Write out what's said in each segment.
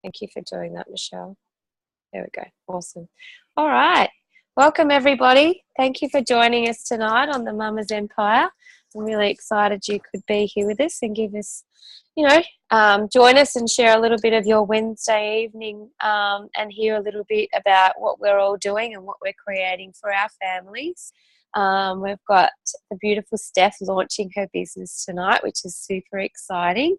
Thank you for doing that, Michelle. There we go. Awesome. All right. Welcome, everybody. Thank you for joining us tonight on the Mummas Empire. I'm really excited you could be here with us and give us, join us and share a little bit of your Wednesday evening and hear a little bit about what we're all doing and what we're creating for our families. We've got the beautiful Steph launching her business tonight, which is super exciting.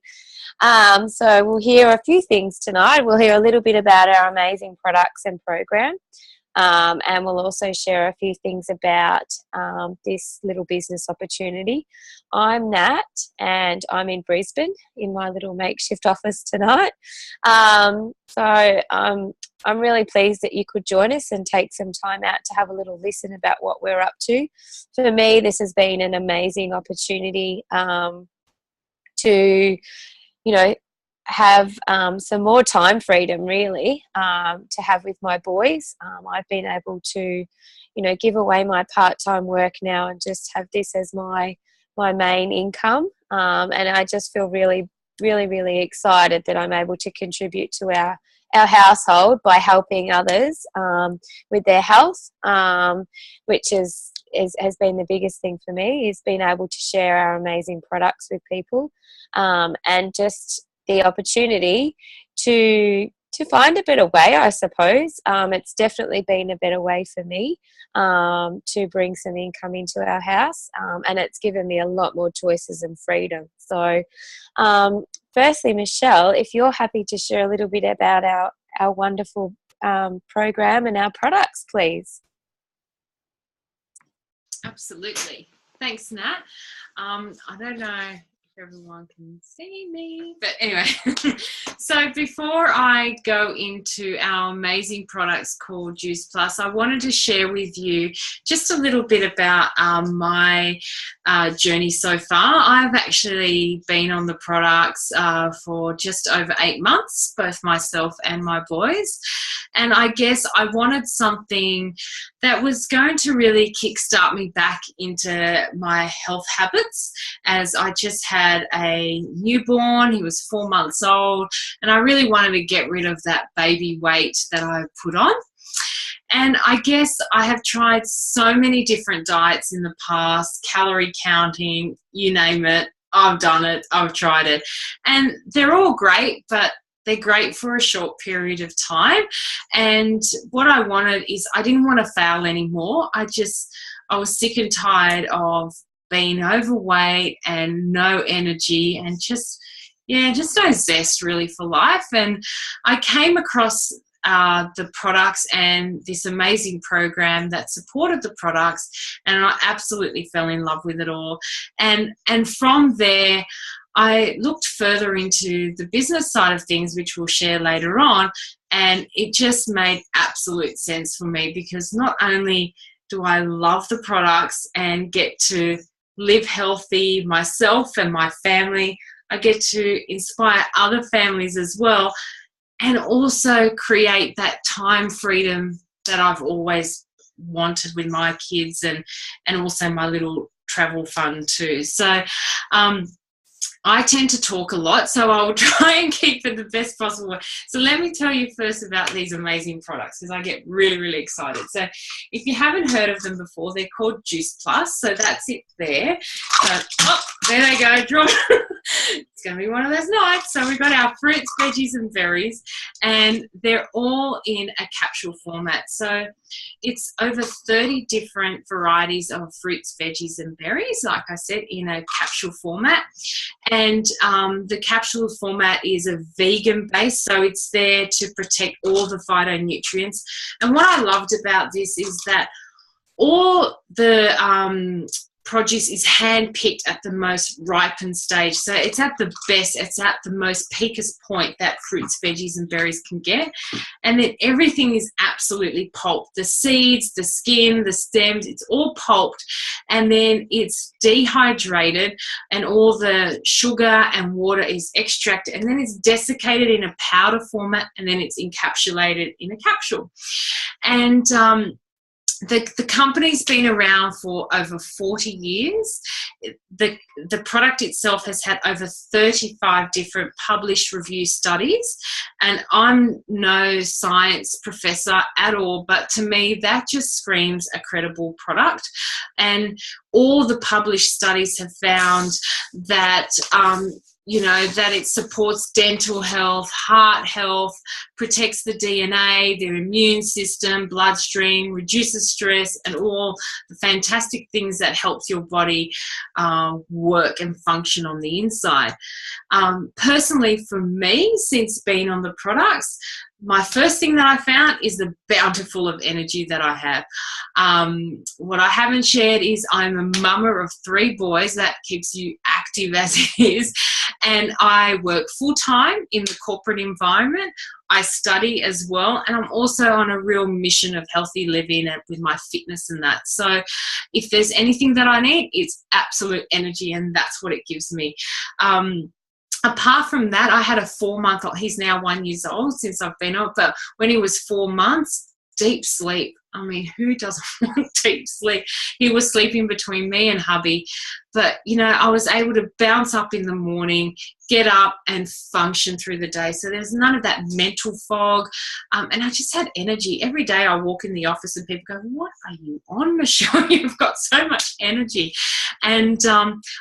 So we'll hear a few things tonight. We'll hear a little bit about our amazing products and program. And we'll also share a few things about this little business opportunity. I'm Nat, and I'm in Brisbane in my little makeshift office tonight. I'm really pleased that you could join us and take some time out to have a little listen about what we're up to. For me, this has been an amazing opportunity to, have some more time freedom really to have with my boys. I've been able to, give away my part-time work now and just have this as my main income. And I just feel really, really, really excited that I'm able to contribute to our household by helping others with their health, which has been the biggest thing for me, is being able to share our amazing products with people, and just the opportunity to find a better way, I suppose. It's definitely been a better way for me to bring some income into our house, and it's given me a lot more choices and freedom. So firstly, Michelle, if you're happy to share a little bit about our wonderful program and our products, please. Absolutely. Thanks, Nat. I don't know everyone can see me, but anyway. So before I go into our amazing products called Juice Plus, I wanted to share with you just a little bit about my journey so far. I've actually been on the products for just over 8 months, both myself and my boys, and I guess I wanted something that was going to really kickstart me back into my health habits, as I just had a newborn. He was 4 months old, and I really wanted to get rid of that baby weight that I put on. And I guess I have tried so many different diets in the past, calorie counting, you name it. I've done it, I've tried it, and they're all great, but they're great for a short period of time. And what I wanted is, I didn't want to fail anymore. I was sick and tired of being overweight and no energy and just no zest really for life. And I came across the products and this amazing program that supported the products, and I absolutely fell in love with it all. And from there, I looked further into the business side of things, which we'll share later on, and it just made absolute sense for me, because not only do I love the products and get to live healthy myself and my family, I get to inspire other families as well, and also create that time freedom that I've always wanted with my kids, and also my little travel fund too. So I tend to talk a lot, so I will try and keep it the best possible way. So let me tell you first about these amazing products, because I get really, really excited. So if you haven't heard of them before, they're called Juice Plus. So that's it there. So, there they go. Drop. It's going to be one of those nights. So we've got our fruits, veggies, and berries, and they're all in a capsule format. So it's over 30 different varieties of fruits, veggies, and berries, like I said, in a capsule format. And the capsule format is a vegan base, so it's there to protect all the phytonutrients. And what I loved about this is that all the produce is hand-picked at the most ripened stage. So it's at the best, it's at the most peakest point that fruits, veggies, and berries can get. And then everything is absolutely pulped. The seeds, the skin, the stems, it's all pulped. And then it's dehydrated, and all the sugar and water is extracted. And then it's desiccated in a powder format, and then it's encapsulated in a capsule. And the company's been around for over 40 years. The product itself has had over 35 different published review studies, and I'm no science professor at all, but to me that just screams a credible product. And all the published studies have found that that it supports dental health, heart health, protects the DNA, their immune system, bloodstream, reduces stress, and all the fantastic things that helps your body work and function on the inside. Personally, for me, since being on the products, my first thing that I found is the bountiful of energy that I have. What I haven't shared is I'm a mama of 3 boys. That keeps you active as it is. And I work full-time in the corporate environment. I study as well. And I'm also on a real mission of healthy living and with my fitness and that. So if there's anything that I need, it's absolute energy, and that's what it gives me. Apart from that, I had a 4-month-old. He's now 1 year old since I've been on, but when he was 4 months, deep sleep. I mean, who doesn't want deep sleep? He was sleeping between me and hubby. But, I was able to bounce up in the morning, get up and function through the day. So there's none of that mental fog. And I just had energy. Every day I walk in the office and people go, "What are you on, Michelle? You've got so much energy." And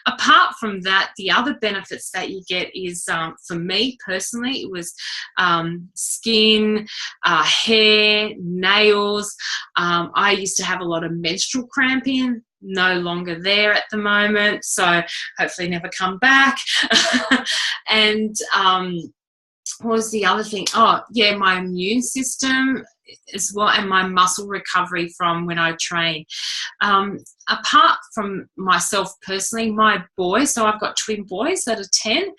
apart from that, the other benefits that you get is, for me personally, it was skin, hair, nails. I used to have a lot of menstrual cramping. No longer there at the moment, so hopefully never come back. And what was the other thing? Oh yeah, my immune system as well, and my muscle recovery from when I train. Apart from myself personally, my boys, so I've got twin boys that are 10,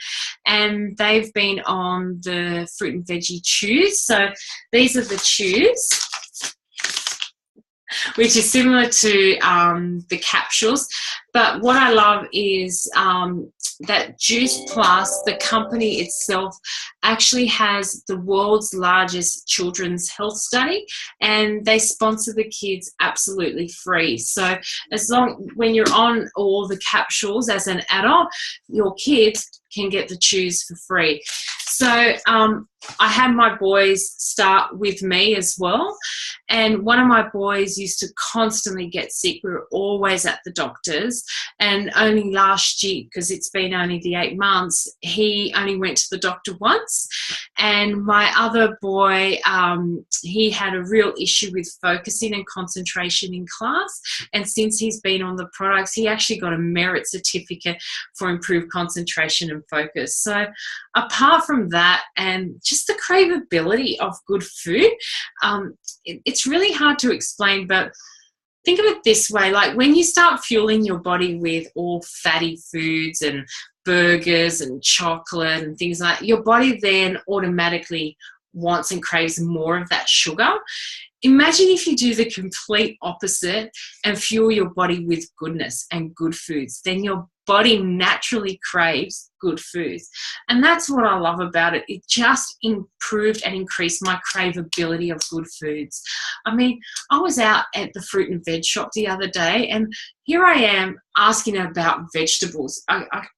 and they've been on the fruit and veggie chews. So these are the chews, which is similar to the capsules. But what I love is that Juice Plus, the company itself, actually has the world's largest children's health study, and they sponsor the kids absolutely free. So when you're on all the capsules as an adult, your kids can get the chews for free. So I had my boys start with me as well, and one of my boys used to constantly get sick. We were always at the doctors, and only last year, because it's been only the 8 months, he only went to the doctor once. And my other boy, he had a real issue with focusing and concentration in class, and since he's been on the products, he actually got a merit certificate for improved concentration and focus. So apart from that, and just the craveability of good food, it's really hard to explain, but think of it this way: like when you start fueling your body with all fatty foods and burgers and chocolate and things like that, your body then automatically wants and craves more of that sugar. Imagine if you do the complete opposite and fuel your body with goodness and good foods, then your body naturally craves good foods. And that's what I love about it. It just improved and increased my craveability of good foods. I mean, I was out at the fruit and veg shop the other day, and here I am asking about vegetables.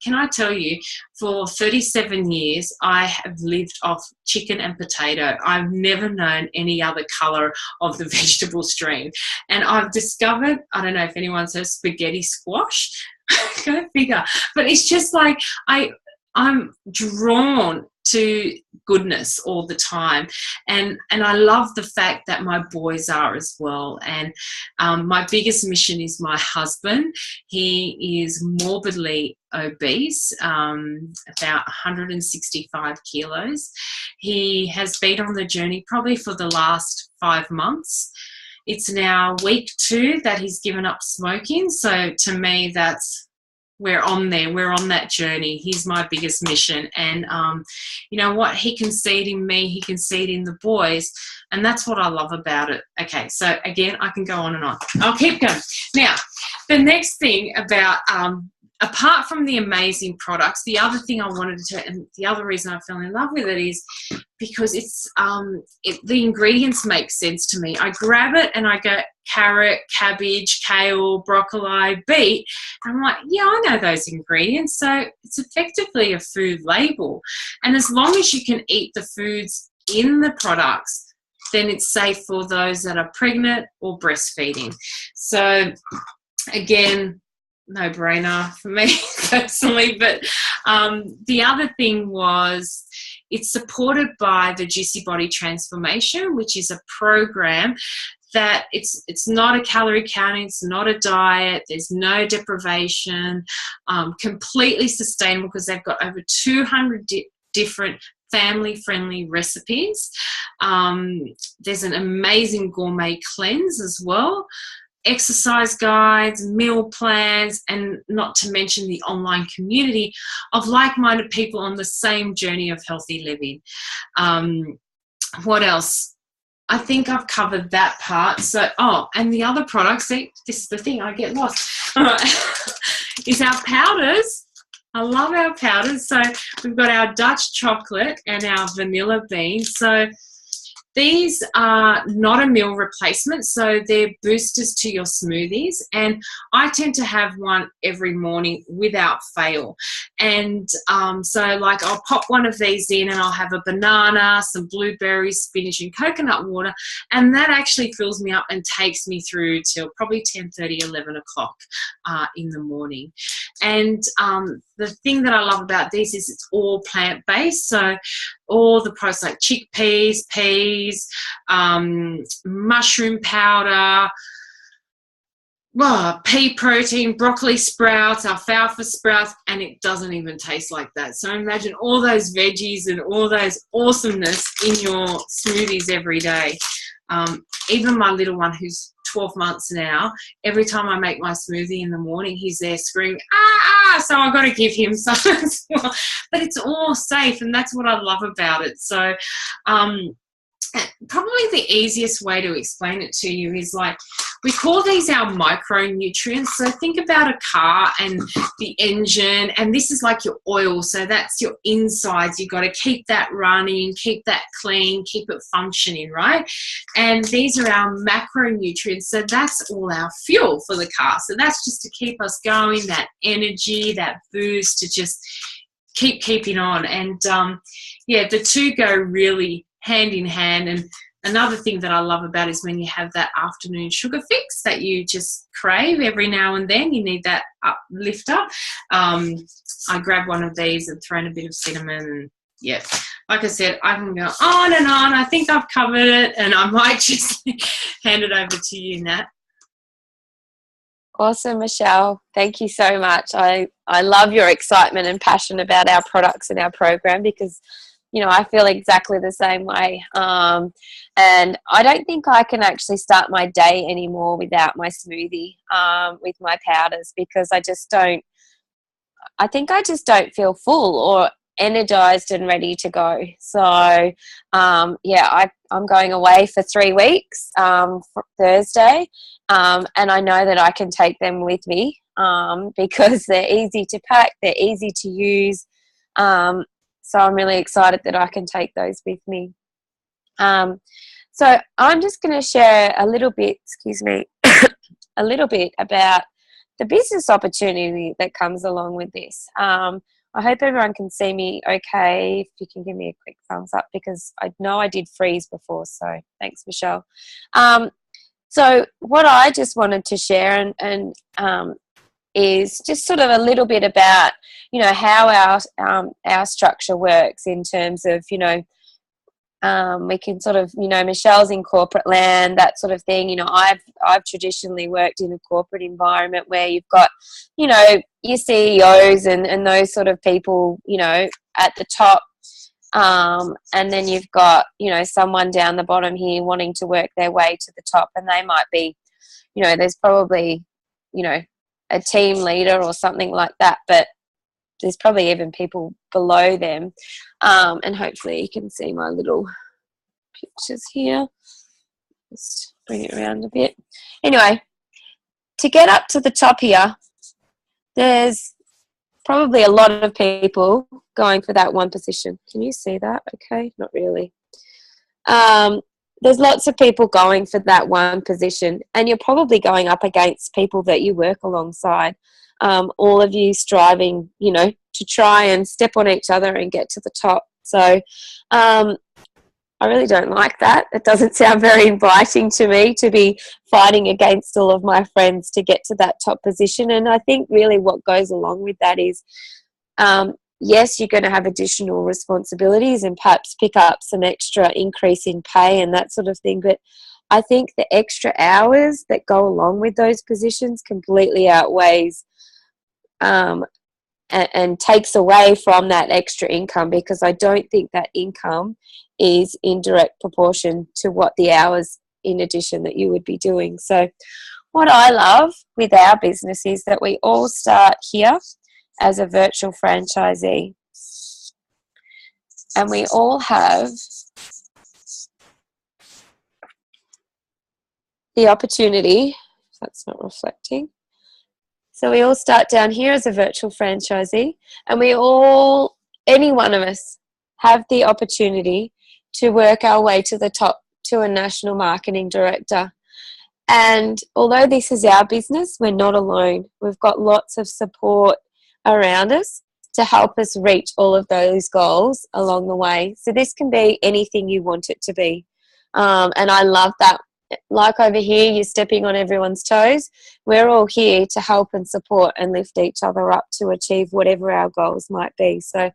Can I tell you, for 37 years, I have lived off chicken and potato. I've never known any other colour of the vegetable stream. And I've discovered, I don't know if anyone's heard spaghetti squash. Go figure. But it's just like I'm drawn to goodness all the time, and I love the fact that my boys are as well. And my biggest mission is my husband. He is morbidly obese, about 165 kilos. He has been on the journey probably for the last 5 months. It's now week 2 that he's given up smoking. So to me, we're on there. We're on that journey. He's my biggest mission. And you know what? He can see it in me. He can see it in the boys. And that's what I love about it. Okay, so again, I can go on and on. I'll keep going. Now, the next thing about apart from the amazing products, the other thing I wanted to, and the other reason I fell in love with it is because the ingredients make sense to me. I grab it and I go carrot, cabbage, kale, broccoli, beet. And I'm like, yeah, I know those ingredients. So it's effectively a food label. And as long as you can eat the foods in the products, then it's safe for those that are pregnant or breastfeeding. So again, no brainer for me personally. But the other thing was it's supported by the Juicy Body Transformation, which is a program that it's not a calorie counting, it's not a diet, there's no deprivation, completely sustainable because they've got over 200 different family-friendly recipes. There's an amazing gourmet cleanse as well, exercise guides, meal plans, and not to mention the online community of like-minded people on the same journey of healthy living. What else? I think I've covered that part. So, and the other products, see, this is the thing, I get lost, is our powders. I love our powders. So we've got our Dutch chocolate and our vanilla bean. So these are not a meal replacement, so they're boosters to your smoothies, and I tend to have one every morning without fail. And so like I'll pop one of these in and I'll have a banana, some blueberries, spinach and coconut water, and that actually fills me up and takes me through till probably 10:30, 11 o'clock in the morning. And the thing that I love about these is it's all plant-based, so all the products like chickpeas, peas, mushroom powder, pea protein, broccoli sprouts, alfalfa sprouts, and it doesn't even taste like that. So imagine all those veggies and all those awesomeness in your smoothies every day. Even my little one who's 12 months now, every time I make my smoothie in the morning, he's there screaming, ah, so I've got to give him some as well. But it's all safe, and that's what I love about it. So probably the easiest way to explain it to you is like, we call these our micronutrients. So think about a car and the engine, and this is like your oil. So that's your insides. You've got to keep that running, keep that clean, keep it functioning, right? And these are our macronutrients. So that's all our fuel for the car. So that's just to keep us going, that energy, that boost to just keeping on. And the two go really hand in hand. And another thing that I love about it is when you have that afternoon sugar fix that you just crave every now and then, you need that uplifter. I grab one of these and throw in a bit of cinnamon. And yeah, like I said, I can go on and on. I think I've covered it, and I might just hand it over to you, Nat. Awesome, Michelle. Thank you so much. I love your excitement and passion about our products and our program, because I feel exactly the same way. And I don't think I can actually start my day anymore without my smoothie, with my powders, because I just don't feel full or energized and ready to go. So, I'm going away for 3 weeks, for Thursday. And I know that I can take them with me, because they're easy to pack, they're easy to use. So I'm really excited that I can take those with me. So I'm just going to share a little bit about the business opportunity that comes along with this. I hope everyone can see me okay. If you can give me a quick thumbs up, because I know I did freeze before, so thanks, Michelle. So what I just wanted to share and is just sort of a little bit about, how our structure works in terms of, we can sort of, Michelle's in corporate land, that sort of thing. I've traditionally worked in a corporate environment where you've got, your CEOs and those sort of people, at the top. And then you've got, someone down the bottom here wanting to work their way to the top, and they might be, there's probably, a team leader or something like that, but there's probably even people below them. And hopefully you can see my little pictures here. Just bring it around a bit. Anyway, to get up to the top here, there's probably a lot of people going for that one position. Can you see that? Okay, not really. There's lots of people going for that one position, and you're probably going up against people that you work alongside. All of you striving, you know, to try and step on each other and get to the top. So I really don't like that. It doesn't sound very inviting to me to be fighting against all of my friends to get to that top position. And I think really what goes along with that is, yes, you're going to have additional responsibilities and perhaps pick up some extra increase in pay and that sort of thing. But I think the extra hours that go along with those positions completely outweighs and takes away from that extra income, because I don't think that income is in direct proportion to what the hours in addition that you would be doing. So what I love with our business is that we all start here as a virtual franchisee, and we all have the opportunity, that's not reflecting, so we all start down here as a virtual franchisee, and we all, any one of us, have the opportunity to work our way to the top, to a national marketing director. And although this is our business, we're not alone. We've got lots of support around us to help us reach all of those goals along the way. So this can be anything you want it to be. And I love that. Like over here, you're stepping on everyone's toes. We're all here to help and support and lift each other up to achieve whatever our goals might be. So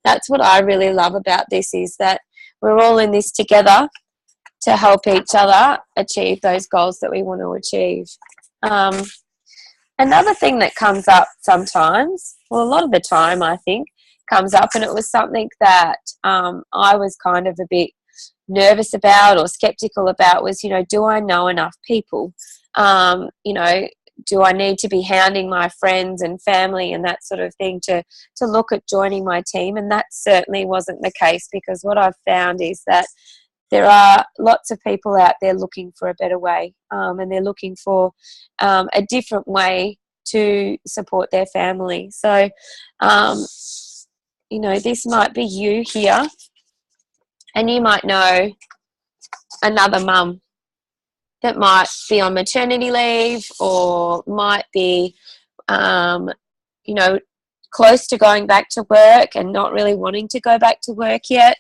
that's what I really love about this, is that we're all in this together to help each other achieve those goals that we want to achieve. Another thing that comes up sometimes, well, a lot of the time I think, comes up, and it was something that I was kind of a bit nervous about or skeptical about, was, you know, do I know enough people? You know, do I need to be hounding my friends and family and that sort of thing to look at joining my team? And that certainly wasn't the case, because what I've found is that there are lots of people out there looking for a better way, and they're looking for a different way to support their family. So, you know, this might be you here, and you might know another mum that might be on maternity leave, or might be, you know, close to going back to work and not really wanting to go back to work yet.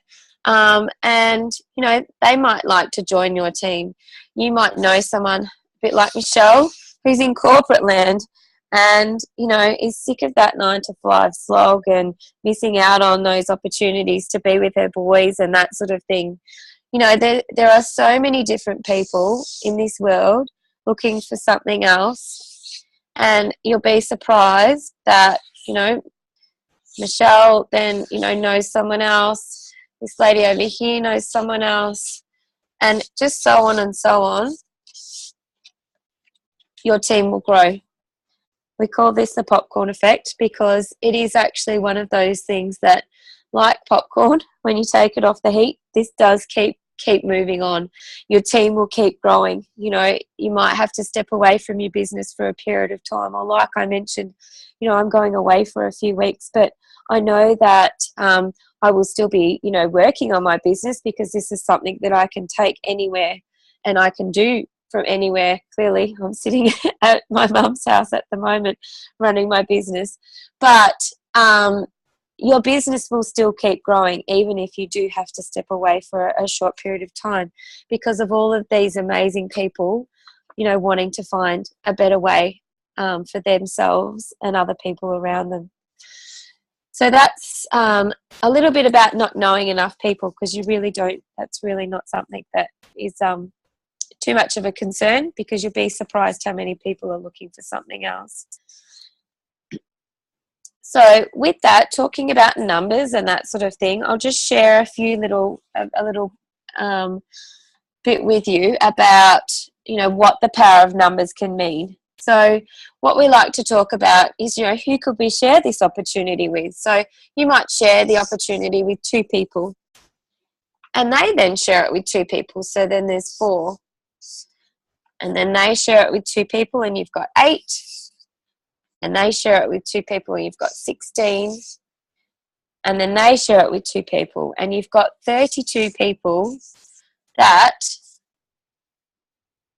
And, you know, they might like to join your team. You might know someone a bit like Michelle, who's in corporate land and, you know, is sick of that 9-to-5 slog and missing out on those opportunities to be with her boys and that sort of thing. You know, there are so many different people in this world looking for something else, and you'll be surprised that, you know, Michelle then, you know, knows someone else. This lady over here knows someone else, and just so on and so on. Your team will grow. We call this the popcorn effect, because it is actually one of those things that, like popcorn, when you take it off the heat, this does keep moving on. Your team will keep growing. You know, you might have to step away from your business for a period of time, or like I mentioned, you know, I'm going away for a few weeks, but I know that I will still be, you know, working on my business, because this is something that I can take anywhere and I can do from anywhere. Clearly, I'm sitting at my mum's house at the moment running my business, but your business will still keep growing even if you do have to step away for a short period of time, because of all of these amazing people, you know, wanting to find a better way for themselves and other people around them. So that's a little bit about not knowing enough people, because you really don't, that's really not something that is too much of a concern, because you'll be surprised how many people are looking for something else. So with that, talking about numbers and that sort of thing, I'll just share a little bit with you about, you know, what the power of numbers can mean. So what we like to talk about is, you know, who could we share this opportunity with? So you might share the opportunity with 2 people, and they then share it with 2 people. So then there's 4. And then they share it with 2 people, and you've got 8. and they share it with 2 people, and you've got 16, and then they share it with 2 people, and you've got 32 people that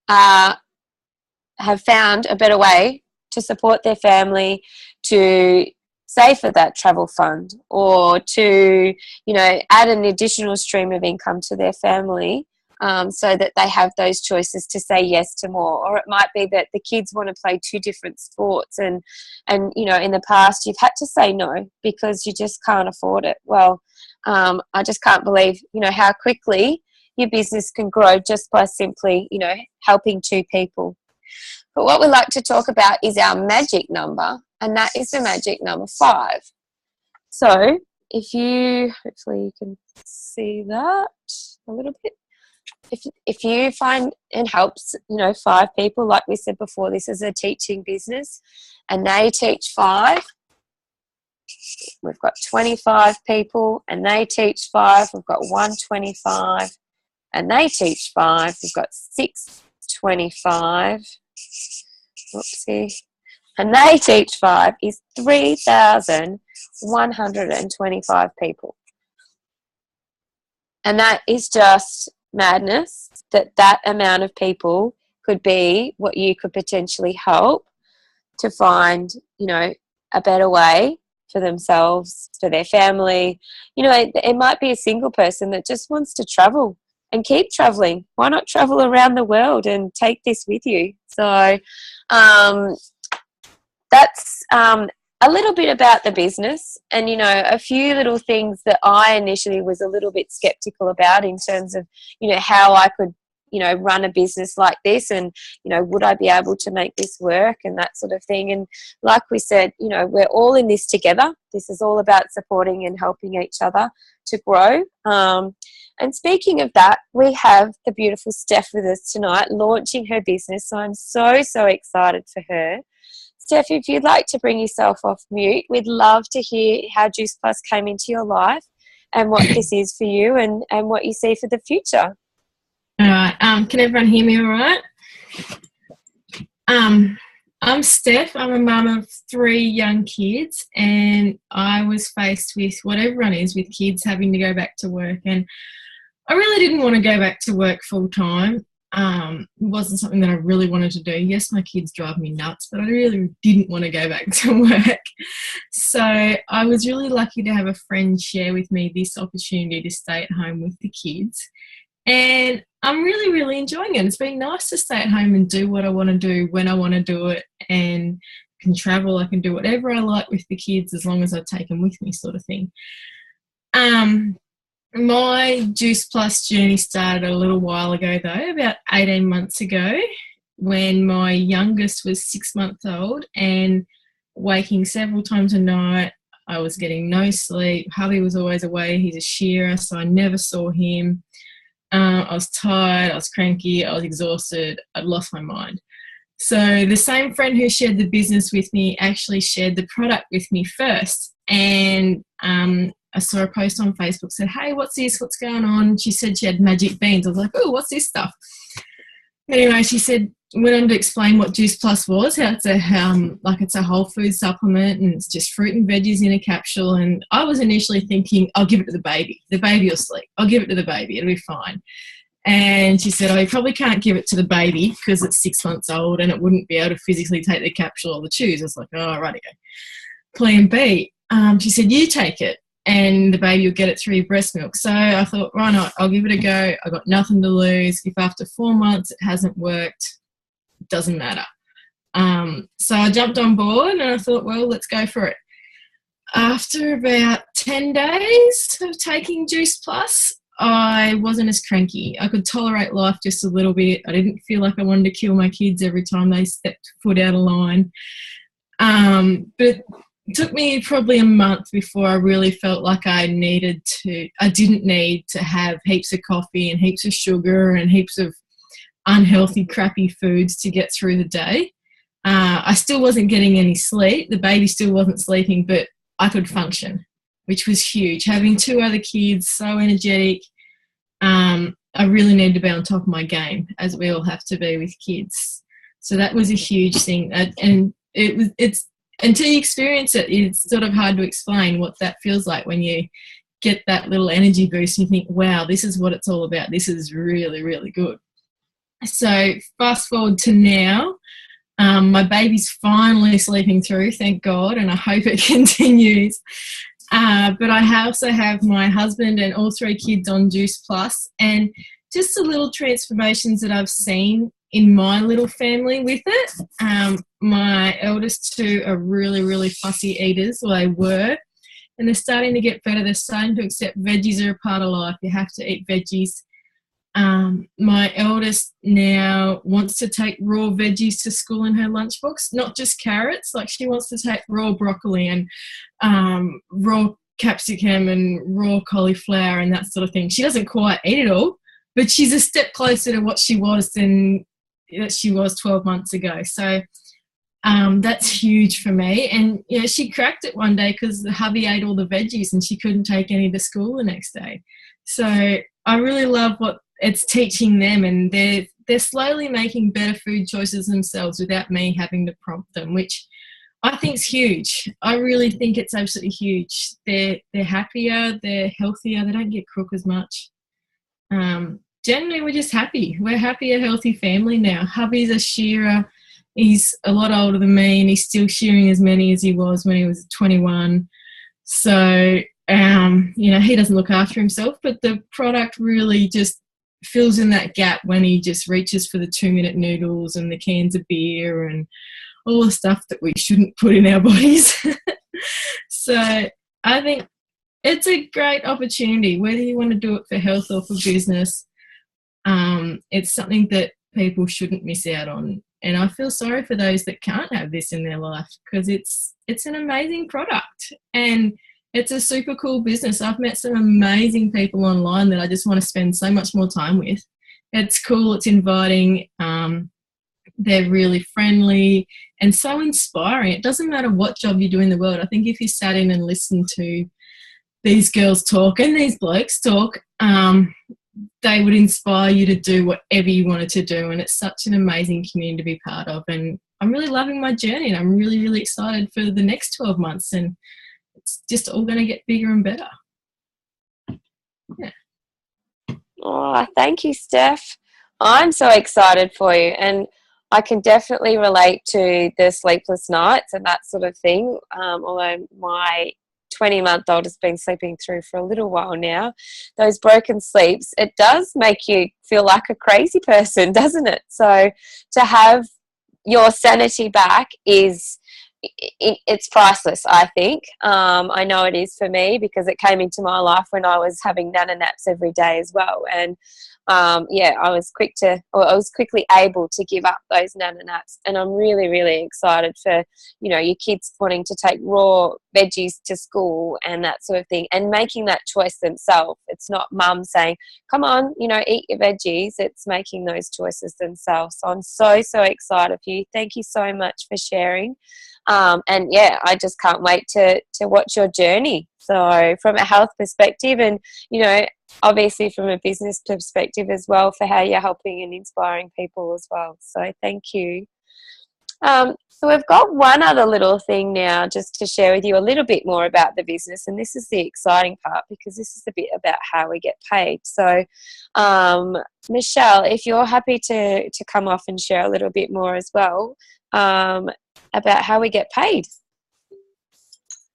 have found a better way to support their family, to save for that travel fund, or to, add an additional stream of income to their family, so that they have those choices to say yes to more. Or it might be that the kids want to play 2 different sports, and in the past you've had to say no because you just can't afford it. Well, I just can't believe, how quickly your business can grow just by simply, helping 2 people. But what we like to talk about is our magic number, and that is the magic number 5. So hopefully you can see that a little bit. If you find and helps, 5 people, like we said before, this is a teaching business, and they teach 5. We've got 25 people, and they teach 5. We've got 125, and they teach 5. We've got 625. Whoopsie. And they teach 5 is 3,125 people. And that is just madness, that amount of people could be what you could potentially help to find, a better way for themselves, for their family. It might be a single person that just wants to travel and keep traveling. Why not travel around the world and take this with you? So that's a little bit about the business, and a few little things that I initially was a little bit skeptical about in terms of how I could run a business like this, and would I be able to make this work, and that sort of thing. And like we said, we're all in this together. This is all about supporting and helping each other to grow. And speaking of that, we have the beautiful Steph with us tonight, launching her business. So I'm so excited for her. Steph, if you'd like to bring yourself off mute, we'd love to hear how Juice Plus came into your life and what this is for you, and what you see for the future. All right. Can everyone hear me all right? I'm Steph. I'm a mum of 3 young kids, and I was faced with what everyone is with kids having to go back to work. And I really didn't want to go back to work full time. It wasn't something that I really wanted to do. Yes, my kids drive me nuts, but I really didn't want to go back to work. So I was really lucky to have a friend share with me this opportunity to stay at home with the kids. And I'm really enjoying it. It's been nice to stay at home and do what I want to do when I want to do it, and can travel. I can do whatever I like with the kids as long as I take them with me, sort of thing. My Juice Plus journey started a little while ago, though, about 18 months ago, when my youngest was 6 months old and waking several times a night. I was getting no sleep. Hubby was always away. He's a shearer, so I never saw him. I was tired, I was cranky, I was exhausted, I'd lost my mind. So the same friend who shared the business with me actually shared the product with me first. And I saw a post on Facebook, said, hey, what's this? What's going on? She said she had magic beans. I was like, oh, what's this stuff? Anyway, she went on to explain what Juice Plus was, how it's it's a whole food supplement, and it's just fruit and veggies in a capsule. And I was initially thinking, I'll give it to the baby. The baby will sleep. I'll give it to the baby. It'll be fine. And she said, oh, you probably can't give it to the baby because it's 6 months old and it wouldn't be able to physically take the capsule or the chews. I was like, oh, righty go. Plan B. She said, you take it and the baby will get it through your breast milk. So I thought, why not? I'll give it a go. I've got nothing to lose. If after 4 months it hasn't worked, it doesn't matter. So I jumped on board and I thought, well, let's go for it. After about 10 days of taking Juice Plus, I wasn't as cranky. I could tolerate life just a little bit. I didn't feel like I wanted to kill my kids every time they stepped foot out of line. But it took me probably a month before I really felt like I didn't need to have heaps of coffee and heaps of sugar and heaps of unhealthy, crappy foods to get through the day. I still wasn't getting any sleep. The baby still wasn't sleeping, but I could function, which was huge. Having 2 other kids, so energetic, I really needed to be on top of my game, as we all have to be with kids. So that was a huge thing. And it's until you experience it, it's sort of hard to explain what that feels like when you get that little energy boost and you think, wow, this is what it's all about. This is really, really good. So fast forward to now, my baby's finally sleeping through, thank God, and I hope it continues. But I also have my husband and all 3 kids on Juice Plus, and just the little transformations that I've seen in my little family with it. My eldest 2 are really, really fussy eaters, well, they were, and they're starting to get better. They're starting to accept veggies are a part of life. You have to eat veggies. My eldest now wants to take raw veggies to school in her lunchbox, not just carrots. Like, she wants to take raw broccoli and raw capsicum and raw cauliflower and that sort of thing. She doesn't quite eat it all, but she's a step closer to what she was than she was 12 months ago. So that's huge for me. And she cracked it one day because the hubby ate all the veggies and she couldn't take any to school the next day. So I really love what it's teaching them, and they're slowly making better food choices themselves without me having to prompt them, which I think is huge. I really think it's absolutely huge. They're happier, they're healthier, they don't get crook as much. Generally, we're just happy. We're a happier, healthy family now. Hubby's a shearer. He's a lot older than me, and he's still shearing as many as he was when he was 21. So, he doesn't look after himself, but the product really just fills in that gap when he just reaches for the 2-minute noodles and the cans of beer and all the stuff that we shouldn't put in our bodies. So I think it's a great opportunity, whether you want to do it for health or for business. It's something that people shouldn't miss out on. And I feel sorry for those that can't have this in their life, because it's an amazing product and it's a super cool business. I've met some amazing people online that I just want to spend so much more time with. It's cool. It's inviting. They're really friendly and so inspiring. It doesn't matter what job you do in the world. I think if you sat in and listened to these girls talk and these blokes talk, they would inspire you to do whatever you wanted to do. And it's such an amazing community to be part of. And I'm really loving my journey, and I'm really, really excited for the next 12 months. And it's just all going to get bigger and better. Yeah. Oh, thank you, Steph. I'm so excited for you, and I can definitely relate to the sleepless nights and that sort of thing. Although my 20-month-old has been sleeping through for a little while now, those broken sleeps, it does make you feel like a crazy person, doesn't it? So to have your sanity back it's priceless, I think. I know it is for me, because it came into my life when I was having nana naps every day as well. And I was quickly able to give up those nana naps. And I'm really, really excited for, your kids wanting to take raw veggies to school and that sort of thing, and making that choice themselves. It's not mum saying, come on, eat your veggies. It's making those choices themselves. So I'm so, so excited for you. Thank you so much for sharing. I just can't wait to watch your journey. So from a health perspective, and, obviously from a business perspective as well, for how you're helping and inspiring people as well. So thank you. So we've got one other little thing now just to share with you a little bit more about the business. And this is the exciting part, because this is a bit about how we get paid. So, Michelle, if you're happy to come off and share a little bit more as well, about how we get paid.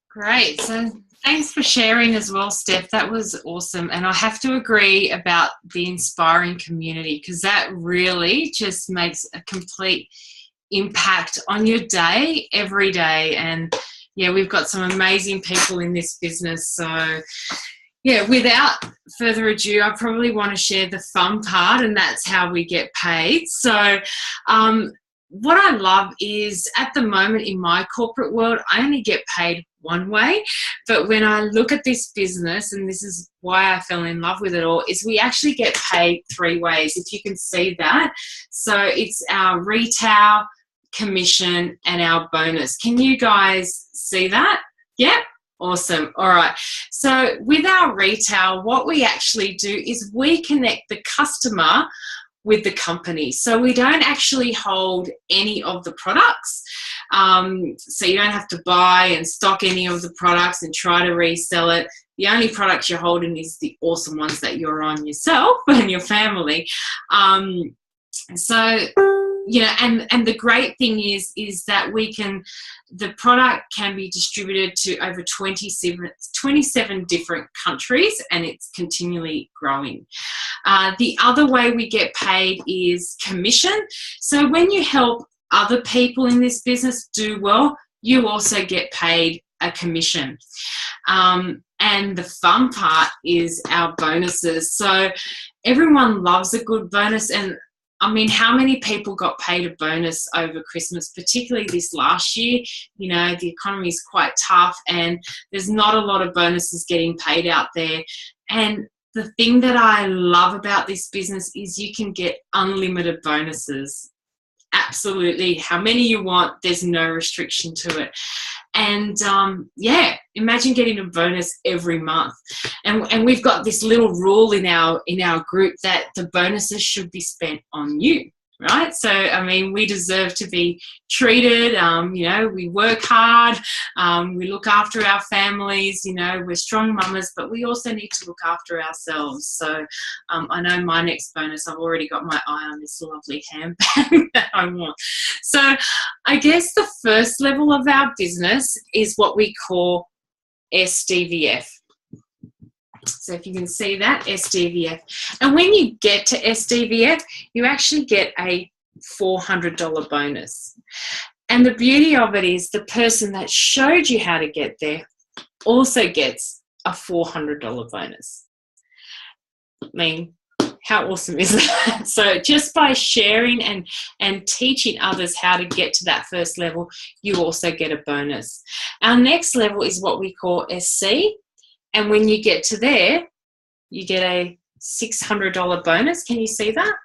Great. So thanks for sharing as well, Steph. That was awesome. And I have to agree about the inspiring community, because that really just makes a complete impact on your day every day. And we've got some amazing people in this business. So without further ado, I probably want to share the fun part, and that's how we get paid. So what I love is, at the moment in my corporate world, I only get paid one way. But when I look at this business, and this is why I fell in love with it all, is we actually get paid 3 ways, if you can see that. So it's our retail, commission, and our bonus. Can you guys see that? Yep. Awesome. All right. So with our retail, what we actually do is we connect the customer with the company. So we don't actually hold any of the products. So you don't have to buy and stock any of the products and try to resell it. The only product you're holding is the awesome ones that you're on yourself and your family. So, you know, and the great thing is that the product can be distributed to over 27 different countries, and it's continually growing. The other way we get paid is commission. So when you help other people in this business do well, you also get paid a commission. And the fun part is our bonuses. So everyone loves a good bonus, and I mean, how many people got paid a bonus over Christmas, particularly this last year? You know, the economy is quite tough and there's not a lot of bonuses getting paid out there. And the thing that I love about this business is you can get unlimited bonuses. Absolutely. How many you want, there's no restriction to it. And yeah, imagine getting a bonus every month. And we've got this little rule in our group that the bonuses should be spent on you, right? So, I mean, we deserve to be treated. You know, we work hard. We look after our families. You know, we're strong mamas, but we also need to look after ourselves. So I know my next bonus, I've already got my eye on this lovely handbag that I want. So I guess the first level of our business is what we call SDVF. So if you can see that, SDVF. And when you get to SDVF, you actually get a $400 bonus. And the beauty of it is the person that showed you how to get there also gets a $400 bonus. I mean, how awesome is that? So just by sharing and teaching others how to get to that first level, you also get a bonus. Our next level is what we call SC. And when you get to there, you get a $600 bonus. Can you see that?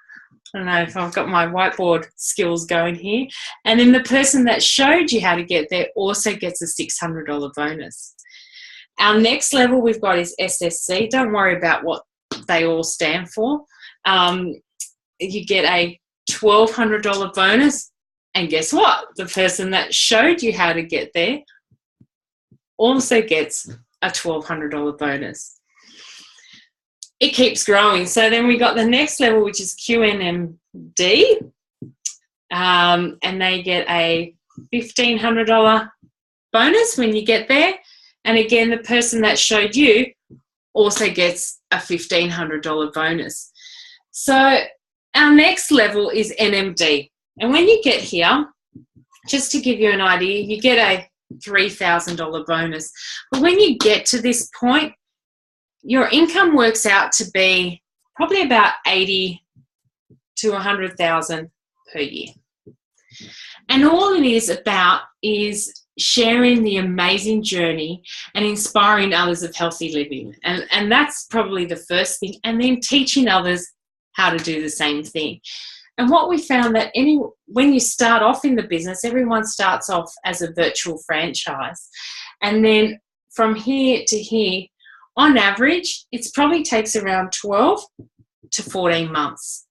I don't know if I've got my whiteboard skills going here. And then the person that showed you how to get there also gets a $600 bonus. Our next level we've got is SSC. Don't worry about what they all stand for. You get a $1,200 bonus. And guess what? The person that showed you how to get there also gets a $1,200 bonus. It keeps growing. So then we got the next level, which is QNMD, and they get a $1,500 bonus when you get there. And again, the person that showed you also gets a $1,500 bonus. So our next level is NMD. And when you get here, just to give you an idea, you get a $3,000 bonus. But when you get to this point, your income works out to be probably about $80,000 to $100,000 per year. And all it is about is sharing the amazing journey and inspiring others of healthy living. And that's probably the first thing. And then teaching others how to do the same thing. And what we found that when you start off in the business, everyone starts off as a virtual franchise. And then from here to here, on average, it probably takes around 12 to 14 months.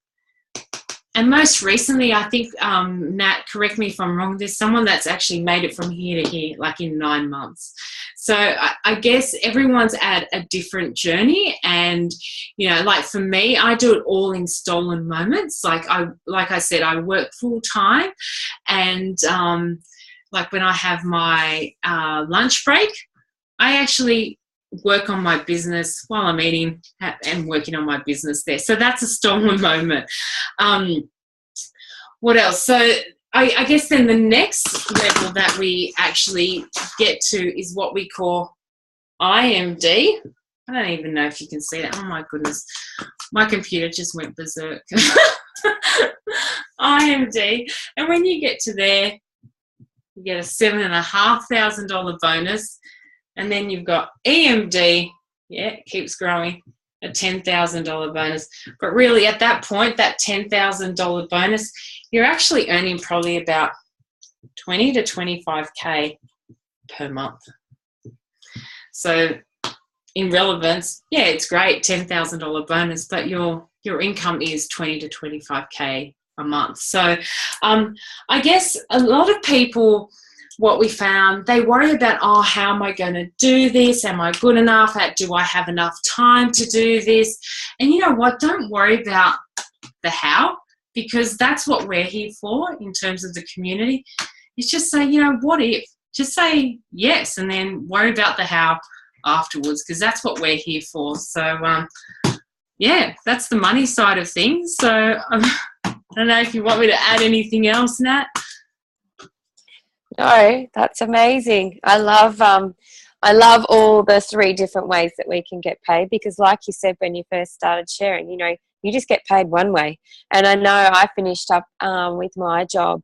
And most recently, I think, Nat, correct me if I'm wrong, there's someone that's actually made it from here to here, like in 9 months. So I guess everyone's at a different journey. And, you know, like for me, I do it all in stolen moments. Like I said, I work full time. And like when I have my lunch break, I actually work on my business while I'm eating and working on my business there. So that's a stolen moment. What else? So I guess then the next level that we actually get to is what we call IMD. I don't even know if you can see that. Oh my goodness. My computer just went berserk. IMD. And when you get to there, you get a $7,500 bonus. And then you've got EMD, yeah, it keeps growing, a $10,000 bonus. But really at that point, that $10,000 bonus, you're actually earning probably about 20 to 25K per month. So in relevance, yeah, it's great, $10,000 bonus, but you're your income is 20 to 25K a month. So I guess a lot of people, what we found, they worry about, oh, how am I going to do this? Am I good enough? Do I have enough time to do this? And you know what? Don't worry about the how, because that's what we're here for in terms of the community. It's just say, you know, what if? Just say yes, and then worry about the how afterwards, because that's what we're here for. So, yeah, that's the money side of things. So I don't know if you want me to add anything else, Nat. No, that's amazing. I love all the 3 different ways that we can get paid, because like you said when you first started sharing, you know, you just get paid one way. And I know I finished up with my job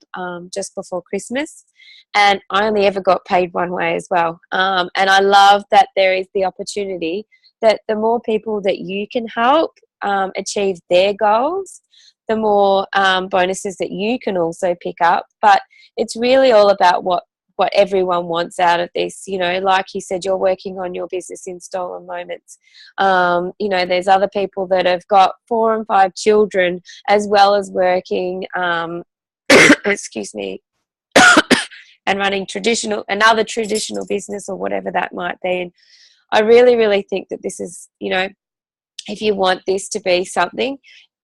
just before Christmas, and I only ever got paid one way as well. And I love that there is the opportunity that the more people that you can help achieve their goals, the more bonuses that you can also pick up. But it's really all about what everyone wants out of this. You know, like you said, you're working on your business in stolen moments. You know, there's other people that have got 4 and 5 children as well as working, excuse me, and running another traditional business or whatever that might be. And I really, really think that this is, you know, if you want this to be something,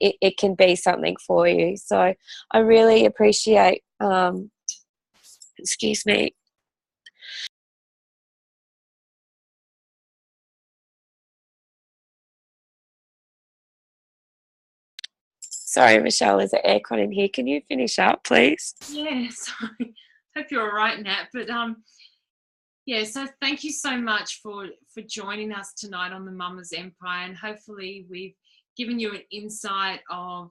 it can be something for you. So I really appreciate, excuse me. Sorry, Michelle, there's an aircon in here. Can you finish up, please? Yeah, sorry. Hope you're all right, Nat. But yeah, so thank you so much for joining us tonight on the Mummas Empire, and hopefully we've given you an insight of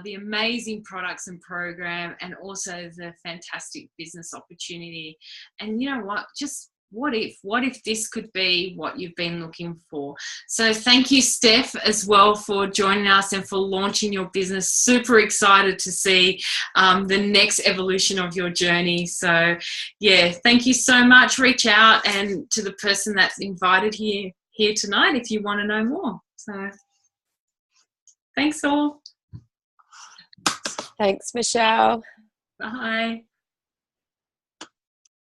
the amazing products and program, and also the fantastic business opportunity. And you know what? Just what if this could be what you've been looking for? So thank you, Steph, as well, for joining us and for launching your business. Super excited to see the next evolution of your journey. So yeah, thank you so much. Reach out and to the person that's invited here tonight if you want to know more. So thanks all. Thanks, Michelle. Bye.